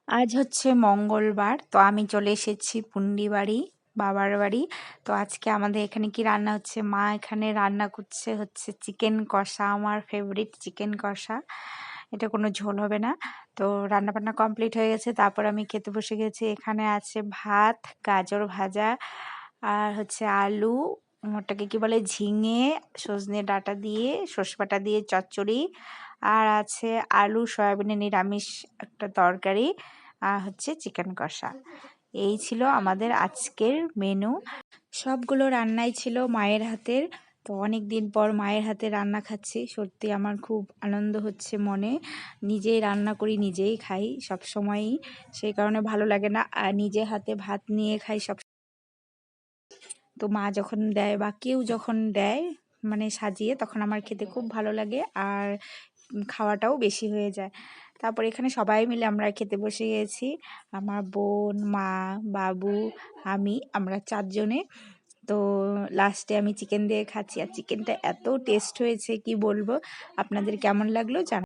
আজ হচ্ছে মঙ্গলবার, তো আমি চলে এসেছি পুন্ডি বাড়ি, বাবার বাড়ি। তো আজকে আমাদের এখানে কি রান্না হচ্ছে, মা এখানে রান্না করছে হচ্ছে চিকেন কষা, আমার ফেভারিট চিকেন কষা। এটা কোনো ঝোল হবে না। তো রান্না বান্না কমপ্লিট হয়ে গেছে, তারপর আমি খেতে বসে গেছি। এখানে আছে ভাত, গাজর ভাজা, আর হচ্ছে আলু, ওটাকে কি বলে, ঝিঙে, সজনে ডাঁটা দিয়ে, সর্ষে বাটা দিয়ে চচ্চড়ি, আর আছে আলু সয়াবিনের নিরামিষ একটা তরকারি, আর হচ্ছে চিকেন কষা। এই ছিল আমাদের আজকের মেনু। সবগুলো রান্নাই ছিল মায়ের হাতের। তো অনেক দিন পর মায়ের হাতে রান্না খাচ্ছি, সত্যি আমার খুব আনন্দ হচ্ছে মনে। নিজেই রান্না করি, নিজেই খাই সব সময়ই, সেই কারণে ভালো লাগে না। আর নিজে হাতে ভাত নিয়ে খাই সব। তো মা যখন দেয় বা কেউ যখন দেয় মানে সাজিয়ে, তখন আমার খেতে খুব ভালো লাগে, আর খাওয়াটাও বেশি হয়ে যায়। তারপর এখানে সবাই মিলে আমরা খেতে বসে গেছি, আমার বোন, মা, বাবু, আমরা 4 জনে। তো লাস্টে আমি চিকেন দিয়ে খাচ্ছি, আর চিকেনটা এত টেস্ট হয়েছে কি বলবো। আপনাদের কেমন লাগলো জানাবেন।